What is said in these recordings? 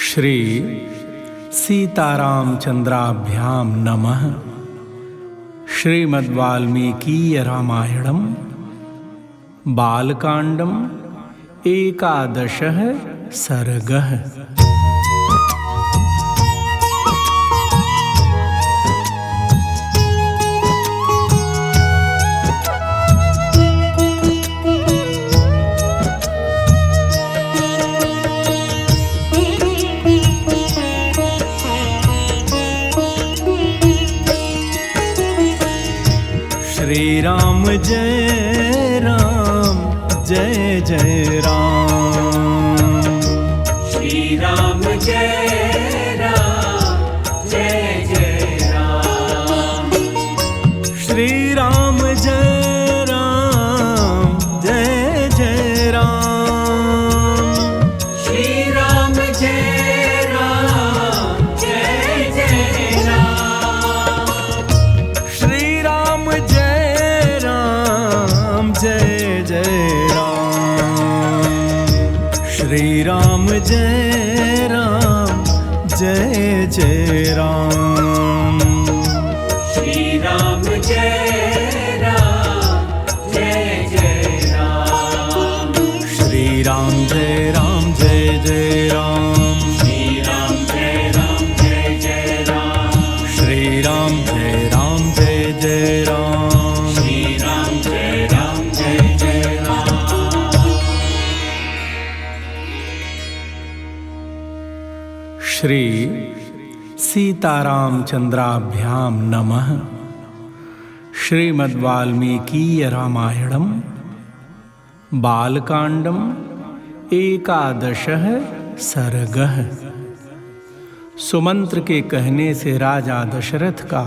श्री सीतारामचंद्राभ्याम नमः। श्रीमद्वाल्मीकीय रामायणम बालकांडम एकादशः सर्गः। श्री राम जय राम जय जय राम। श्री राम जय राम जय जय राम। श्री राम जय राम जय जय राम। श्री राम जय राम जय जय राम। श्री राम जय राम जय जय राम। श्री राम जय राम जय जय राम। श्री राम जय राम जय जय राम। श्री राम जय राम जय जय राम। श्री राम जय राम जय जय राम। श्री राम जय राम जय जय राम। श्री राम जय राम जय जय राम। श्री सीतारामचंद्राभ्याम नमः। श्रीमद्वाल्मीकीय रामायणम बालकांडम एकादशः सर्गः। सुमंत्र के कहने से राजा दशरथ का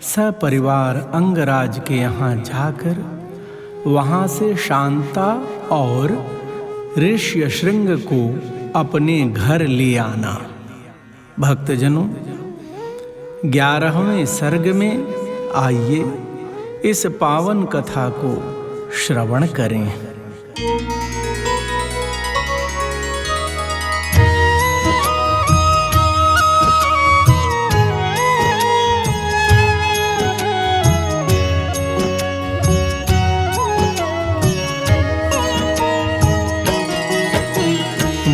सपरिवार अंगराज के यहाँ जाकर वहाँ से शांता और ऋष्यशृंग को अपने घर ले आना। भक्तजनों, 11वें सर्ग में आइए इस पावन कथा को श्रवण करें।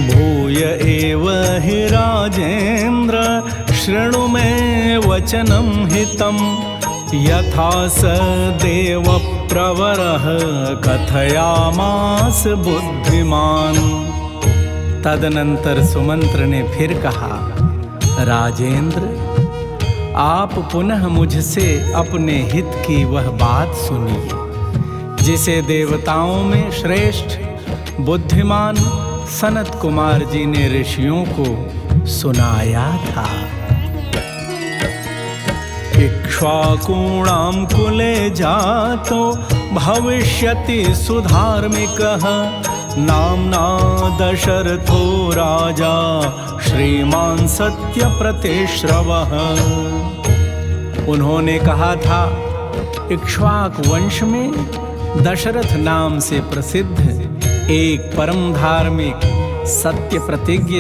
भूय एव हि राजेन्द्र शृणु मे वचनं हितं। यथा स देवप्रवरः कथयामास बुद्धिमान। तदनंतर सुमंत्र ने फिर कहा, राजेंद्र, आप पुनः मुझसे अपने हित की वह बात सुनिए जिसे देवताओं में श्रेष्ठ बुद्धिमान सनत कुमार जी ने ऋषियों को सुनाया था। इक्ष्वाकूणां कुले जातो भविष्यति सुधार्मिकः। नाम्ना दशरथो राजा श्रीमान सत्यप्रतिश्रवः। उन्होंने कहा था, इक्ष्वाक वंश में दशरथ नाम से प्रसिद्ध एक परम धार्मिक सत्य प्रतिज्ञ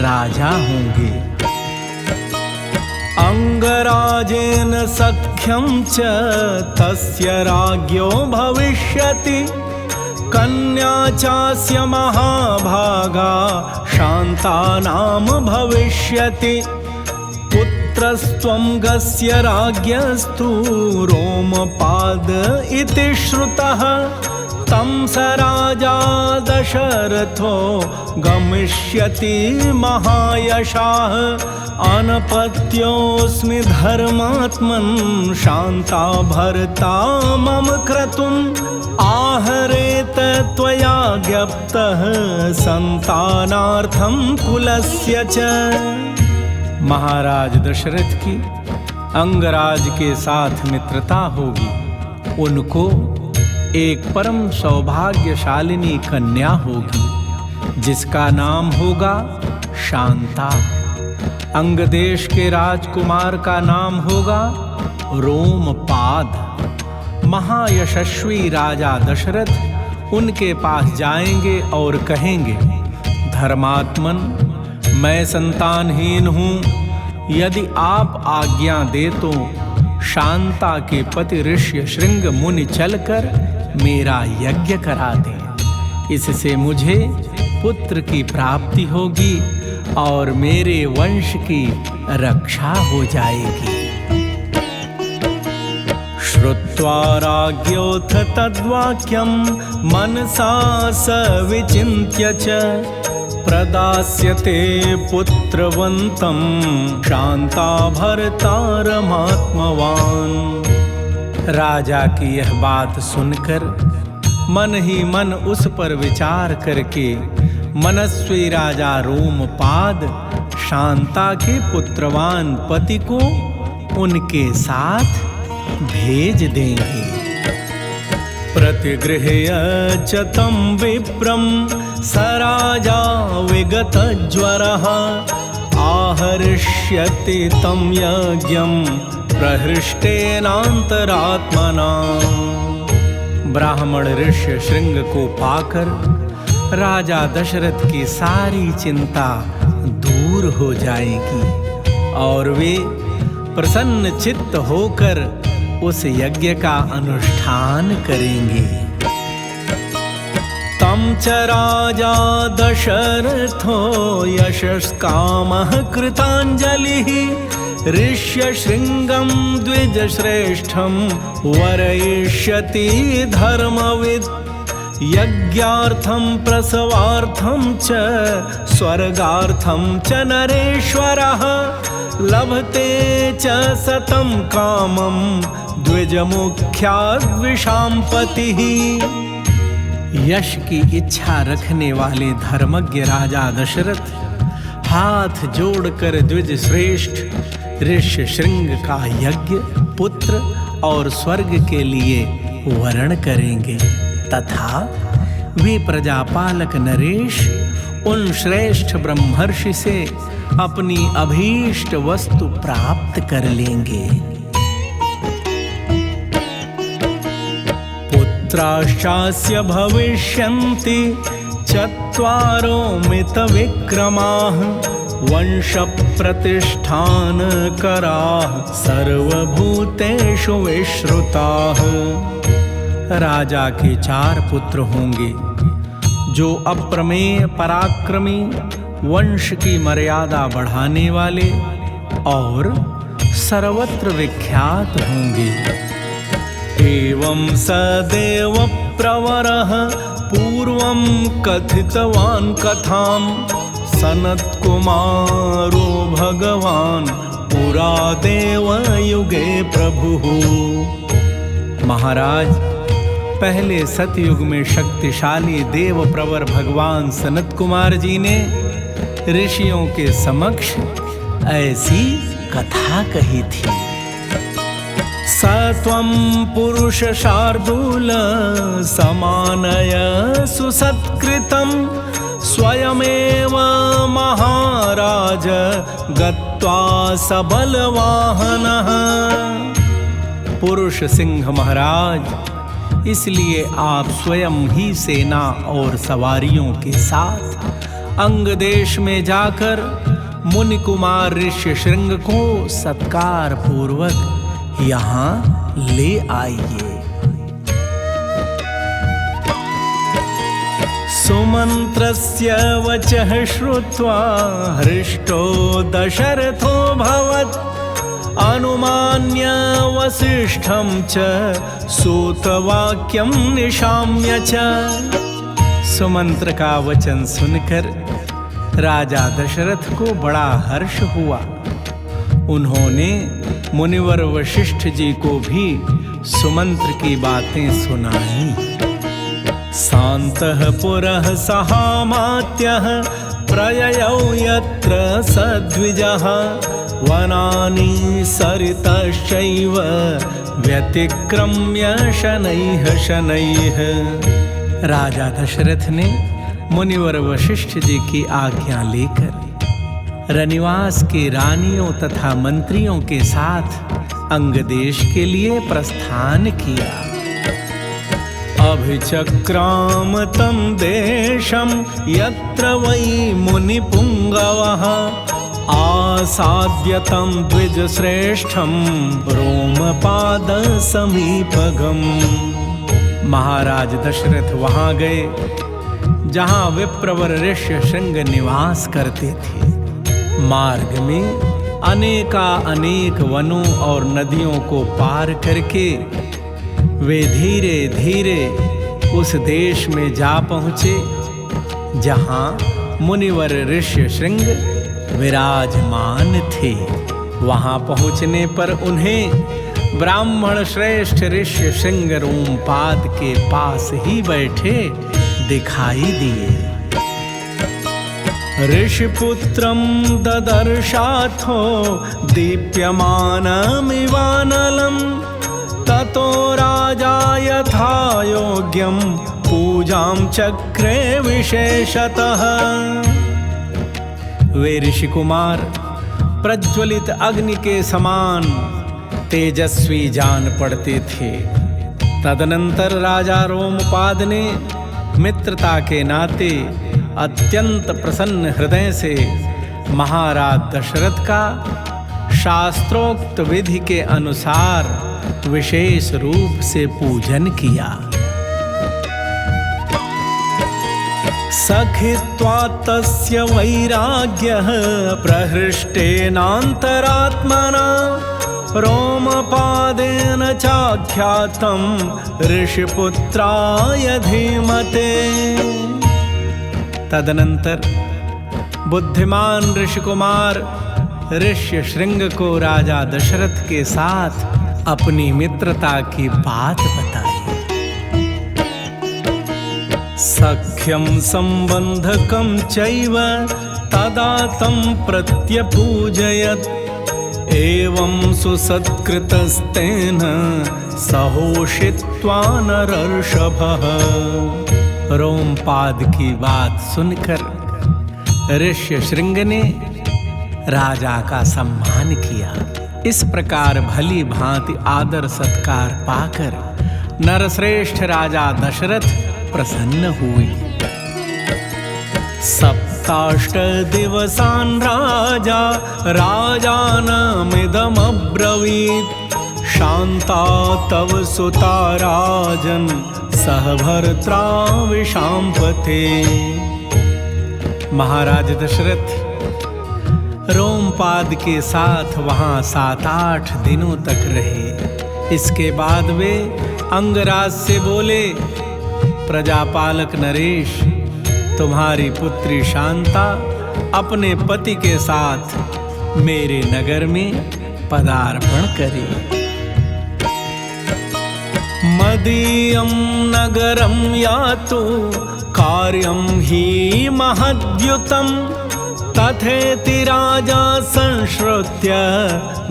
राजा होंगे। अंगराजेन सख्यं च तस्य राज्ञो भविष्यति। कन्या चास्य महाभागा शांता नाम भविष्यति। पुत्रस्त्वं गस्य राज्ञस्तु रोमपाद इति श्रुतः। तं स राजा दशरथो गमिष्यति महायशाः। अनपत्योऽस्मि धर्मात्मन् शान्ता भर्ता मम क्रतुम्। आहरेत त्वया ज्ञप्तः संतानार्थं कुलस्य च। महाराज दशरथ की अंगराज के साथ मित्रता होगी। उनको एक परम सौभाग्यशालिनी कन्या होगी जिसका नाम होगा शांता। अंग देश के राजकुमार का नाम होगा रोमपाद। महायशस्वी राजा दशरथ उनके पास जाएंगे और कहेंगे, धर्मात्मन मैं संतानहीन हूँ, यदि आप आज्ञा दे तो शांता के पति ऋष्य श्रृंग मुनि चलकर मेरा यज्ञ करा दें। इससे मुझे पुत्र की प्राप्ति होगी और मेरे वंश की रक्षा हो जाएगी। श्रुत्वा राज्ञोऽथ तद्वाक्यं मनसा स विचिन्त्य च प्रदास्यते पुत्रवन्तं शांता भर्तारमात्मवान्। राजा की यह बात सुनकर मन ही मन उस पर विचार करके मनस्वी राजा रोमपाद शांता के पुत्रवान पति को उनके साथ भेज देंगे। प्रतिगृह्य च तं विप्रं स राजा विगतज्वरः आहरिष्यति तं यज्ञं प्रहृष्टेनान्तरात्मना। ब्राह्मण ऋष्य श्रृंग को पाकर राजा दशरथ की सारी चिंता दूर हो जाएगी और वे प्रसन्न चित्त होकर उस यज्ञ का अनुष्ठान करेंगे। तं च राजा दशरथो यशस्कामः कृताञ्जलिः ऋष्यशृङ्गं द्विजश्रेष्ठं वरयिष्यति धर्मविद्। यज्ञार्थं प्रसवार्थं च स्वर्गार्थं च नरेश्वरः लभते च सतं कामं द्विजमुख्याद् विशाम्पतिः। यश की इच्छा रखने वाले धर्मज्ञ राजा दशरथ हाथ जोड़कर द्विज श्रेष्ठ ऋष्य श्रृंग का यज्ञ पुत्र और स्वर्ग के लिए वरण करेंगे तथा वे प्रजापालक नरेश उन श्रेष्ठ ब्रह्मर्षि से अपनी अभीष्ट वस्तु प्राप्त कर लेंगे। पुत्राश्चास्य भविष्यन्ति चत्वारो मितविक्रमाः वंश प्रतिष्ठानकराः सर्वभूतेषु विश्रुताः। राजा के 4 पुत्र होंगे जो अप्रमेय पराक्रमी वंश की मर्यादा बढ़ाने वाले और सर्वत्र विख्यात होंगे। एवं सदेव प्रवरः पूर्वं कथितवान् कथां सनत्कुमारो भगवान् पुरा देवयुगे प्रभुः। महाराज, पहले सतयुग में शक्तिशाली देव प्रवर भगवान सनत कुमार जी ने ऋषियों के समक्ष ऐसी कथा कही थी। सत्वं पुरुष शार्दूल समानय सुसत्कृतं स्वयमेव महाराज गत्वा सबलवाहनः। पुरुष सिंह महाराज, इसलिए आप स्वयं ही सेना और सवारियों के साथ अंग देश में जाकर मुनि कुमार ऋष्य शृंग को सत्कार पूर्वक यहाँ ले आइए। सुमंत्रस्य वचः श्रुत्वा हृष्टो दशरथोऽभवत् अनुमान्य वसिष्ठं च सूतवाक्यं निशाम्य च। सुमंत्र का वचन सुनकर राजा दशरथ को बड़ा हर्ष हुआ। उन्होंने मुनिवर वशिष्ठ जी को भी सुमंत्र की बातें सुनाई। शान्तः पुरः सहामात्यः प्रययौ यत्र सद्विजः वनानि सरितश्चैव व्यतिक्रम्य शनैः शनैः। राजा दशरथ ने मुनिवर वशिष्ठ जी की आज्ञा लेकर रनिवास के रानियों तथा मंत्रियों के साथ अंग देश के लिए प्रस्थान किया। अभिचक्राम तं देशं यत्र वै मुनिपुङ्गवः आसाद्य तं द्विजश्रेष्ठं रोमपादसमीपगम्। महाराज दशरथ वहाँ गए जहाँ विप्रवर ऋष्यशृंग निवास करते थे। मार्ग में अनेक वनों और नदियों को पार करके वे धीरे धीरे उस देश में जा पहुँचे जहाँ मुनिवर ऋष्यशृंग विराजमान थे। वहाँ पहुँचने पर उन्हें ब्राह्मण श्रेष्ठ ऋष्यशृंग रोमपाद के पास ही बैठे दिखाई दिए। ऋषिपुत्रं ददर्शाथो दीप्यमानमिवानलं ततो राजा यथा योग्यं पूजां चक्रे विशेषतः। वे ऋषि कुमार प्रज्वलित अग्नि के समान तेजस्वी जान पड़ते थे। तदनंतर राजा रोमपाद ने मित्रता के नाते अत्यंत प्रसन्न हृदय से महाराज दशरथ का शास्त्रोक्त विधि के अनुसार विशेष रूप से पूजन किया। सखित्वा तस्य वैराग्यः प्रहृष्टेनान्तरात्मना रोमपादेन चाख्यातं ऋषिपुत्राय धीमते। तदनंतर बुद्धिमान ऋषिकुमार ऋष्यशृंग को राजा दशरथ के साथ अपनी मित्रता की बात बताई। सख्यं संबंधकं चैव तदा तं प्रत्यपूजयत् एवं सुसत्कृतस्तेन सहोषित्वा नरर्षभः। रोमपाद की बात सुनकर ऋष्यशृंग ने राजा का सम्मान किया। इस प्रकार भली भांति आदर सत्कार पाकर नरश्रेष्ठ राजा दशरथ प्रसन्न हुए। सप्ताष्ट दिवसान् राजा राजानमिदमब्रवीत् शान्ता तव सुता राजन् सह भर्त्रा विशाम्पते। महाराज दशरथ रोमपाद के साथ वहाँ 7-8 दिनों तक रहे। इसके बाद वे अंगराज से बोले, प्रजापालक नरेश, तुम्हारी पुत्री शांता अपने पति के साथ मेरे नगर में पदार्पण करे। मदीयं नगरं यातु कार्यं हि महद्युतं तथेति राजा संश्रुत्य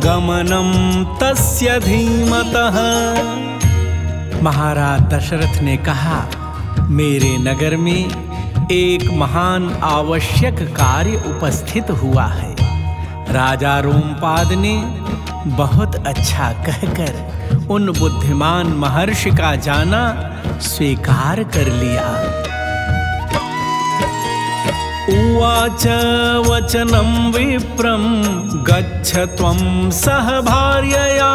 गमनं तस्य धीमतः। महाराज दशरथ ने कहा, मेरे नगर में एक महान आवश्यक कार्य उपस्थित हुआ है। राजा रोमपाद ने बहुत अच्छा कहकर उन बुद्धिमान महर्षि का जाना स्वीकार कर लिया। उवाच वचनं विप्रं गच्छ त्वं सह भार्यया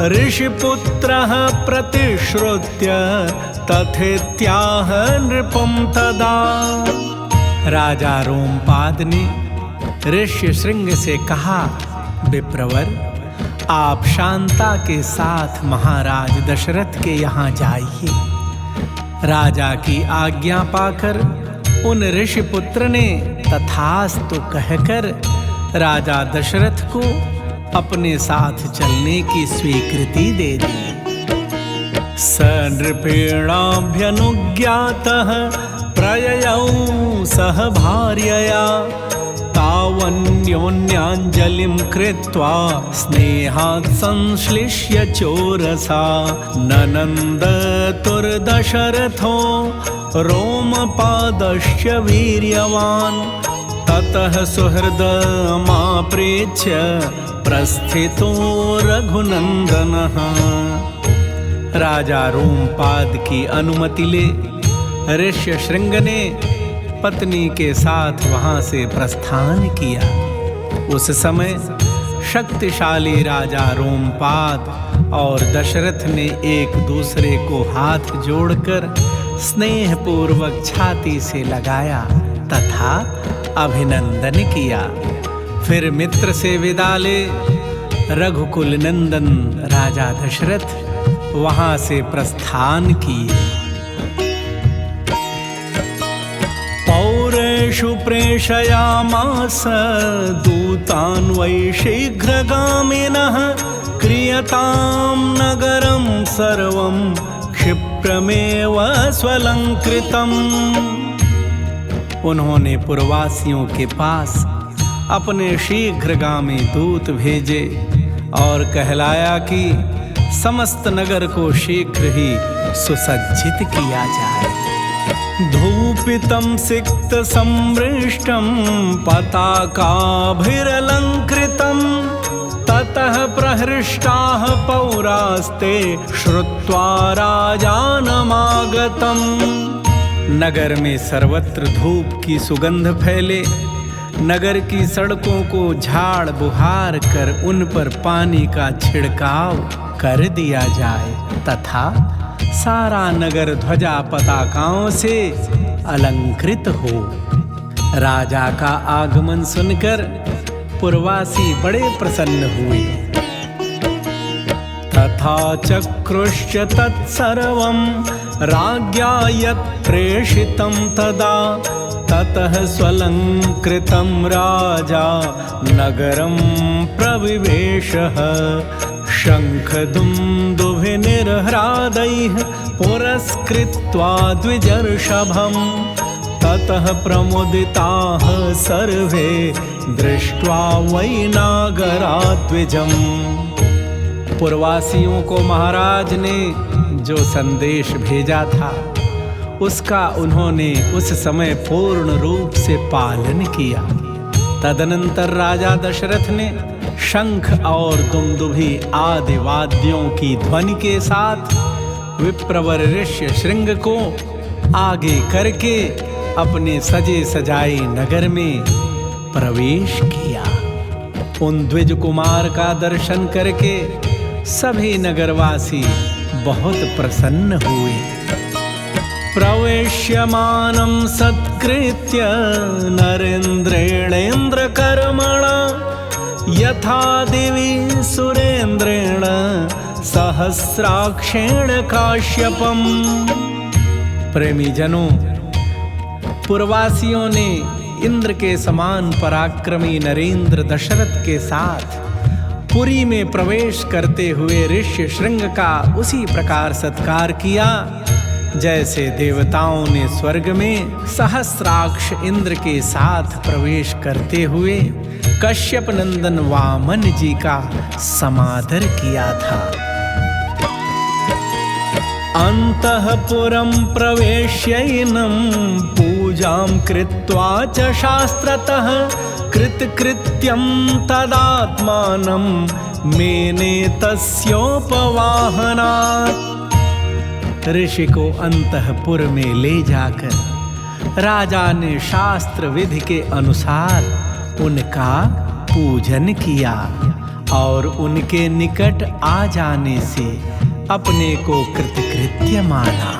ऋषिपुत्रः प्रतिश्रुत्य तथेत्याह नृपं तदा। राजा रोमपाद ने ऋष्यशृंग से कहा, विप्रवर, आप शांता के साथ महाराज दशरथ के यहाँ जाइए। राजा की आज्ञा पाकर उन ऋषिपुत्र ने तथास्तु कहकर राजा दशरथ को अपने साथ चलने की स्वीकृति दे दी। स नृपेणाभ्यनुज्ञातः प्रययौ सह भार्यया तावन्योन्याञ्जलिं कृत्वा स्नेहात् संश्लिष्य चोरसा ननन्दतुर्दशरथो रोमपादस्य वीर्यवान् ततः सुहृदमाप्रेच्य प्रस्थितो रघुनन्दनः। राजा रोमपाद की अनुमति ले ऋष्यशृंग ने पत्नी के साथ वहां से प्रस्थान किया। उस समय शक्तिशाली राजा रोमपाद और दशरथ ने एक दूसरे को हाथ जोड़कर स्नेह पूर्वक छाती से लगाया तथा अभिनंदन किया। फिर मित्र से विदा ले रघुकुल नंदन राजा दशरथ वहां से प्रस्थान किए। पौरेषु प्रेषयामास दूतान् वै शीघ्रगामिनः क्रियतां नगरं सर्वं क्षिप्रमेव स्वलंकृतम्। उन्होंने पुरवासियों के पास अपने शीघ्रगामी दूत भेजे और कहलाया कि समस्त नगर को शीघ्र ही सुसज्जित किया जाए। धूपितं सिक्त संवृष्टं पताकाभिरलंकृतं ततः प्रहृष्टाः पौरास्ते श्रुत्वा राजानमागतम्। नगर में सर्वत्र धूप की सुगंध फैले, नगर की सड़कों को झाड़ बुहार कर उन पर पानी का छिड़काव कर दिया जाए तथा सारा नगर ध्वजा पताकाओं से अलंकृत हो। राजा का आगमन सुनकर पुरवासी बड़े प्रसन्न हुए। तथा चक्रुश्च तत्सर्वं राज्ञा यत् प्रेषितं तदा ततः स्वलंकृतं राजा नगरं प्रविवेशः। शङ्खदुन्दुभिर्निर्ह्रादैः पुरस्कृत्वा द्विजर्षभं ततः प्रमुदिताः सर्वे दृष्ट्वा वै नागराद्विजम्। पुरवासियों को महाराज ने जो संदेश भेजा था उसका उन्होंने उस समय पूर्ण रूप से पालन किया। तदनंतर राजा दशरथ ने शंख और दुमदुभी आदि वाद्यों की ध्वनि के साथ विप्रवर ऋष्यशृंग को आगे करके अपने सजे सजाए नगर में प्रवेश किया। उन द्विज कुमार का दर्शन करके सभी नगरवासी बहुत प्रसन्न हुए। प्रवेश्यमानं सत्कृत्य नरेन्द्रेणेन्द्रकर्मणा यथा दिवि सुरेन्द्रेण सहस्राक्षेण काश्यपम्। प्रेमीजनों, पुरवासियों ने इंद्र के समान पराक्रमी नरेंद्र दशरथ के साथ पुरी में प्रवेश करते हुए ऋष्यशृंग का उसी प्रकार सत्कार किया जैसे देवताओं ने स्वर्ग में सहस्राक्ष इंद्र के साथ प्रवेश करते हुए कश्यप नंदन वामन जी का समादर किया था। अंतःपुरं प्रवेश्यैनं पूजां कृत्वा च शास्त्रतः कृतकृत्यं तदात्मानं मेने तस्योपवाहनात्। ऋषि को अंतःपुर में ले जाकर राजा ने शास्त्र विधि के अनुसार उनका पूजन किया और उनके निकट आ जाने से अपने को कृतकृत्य माना।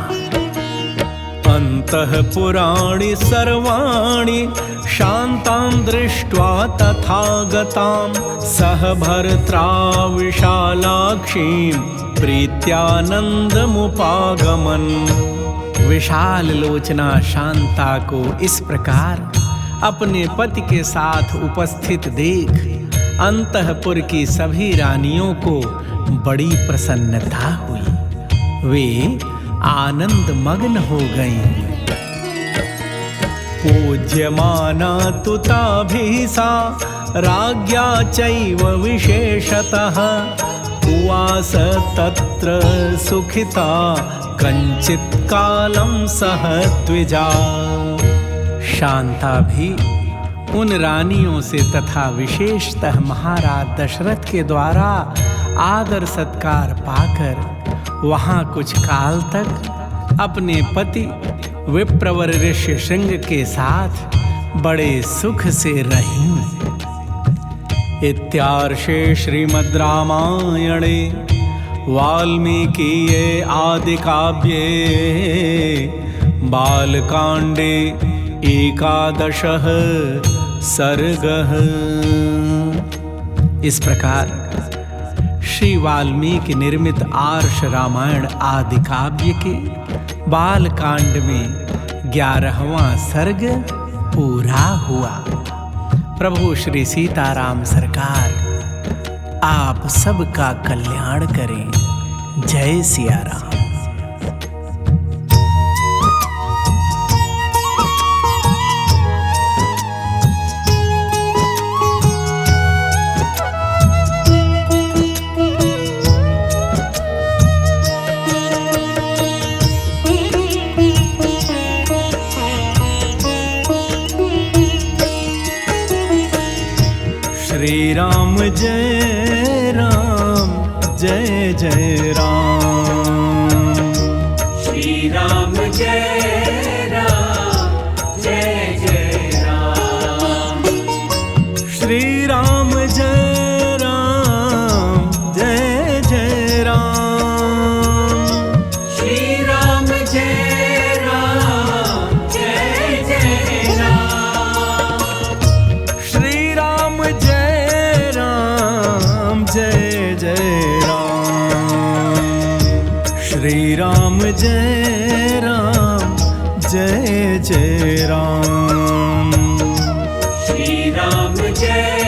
अंतःपुराणि सर्वाणि शान्तां दृष्ट्वा तथागतां सह भर्त्रा विशालाक्षीं प्रीत्यानंदमुपागमन। विशाल लोचना शांता को इस प्रकार अपने पति के साथ उपस्थित देख अंतःपुर की सभी रानियों को बड़ी प्रसन्नता हुई। वे आनंद मग्न हो गईं। पूज्यमाना तु ताभिः सा राज्ञा चैव विशेषतः उवास तत्र सुखिता कञ्चित् कालं सह द्विजा। शांता भी उन रानियों से तथा विशेषतः महाराज दशरथ के द्वारा आदर सत्कार पाकर वहां कुछ काल तक अपने पति विप्रवर ऋषि श्रृंग के साथ बड़े सुख से रहीं। इत्यार्षे श्रीमद् रामायणे वाल्मीकिये आदिकाव्ये बालकांडे एकादशः सर्गः। इस प्रकार श्री वाल्मीकि निर्मित आर्ष रामायण आदि काव्य के बालकांड में 11वां सर्ग पूरा हुआ। प्रभु श्री सीताराम सरकार आप सबका कल्याण करें। जय सिया राम। श्री राम जय राम जय जय राम। श्री राम जय राम जय जय राम। श्री राम जय राम जय जय राम। श्री राम जय राम जय जय राम। श्री राम जय राम जय जय राम। श्री राम जय राम जय जय राम। श्री राम जय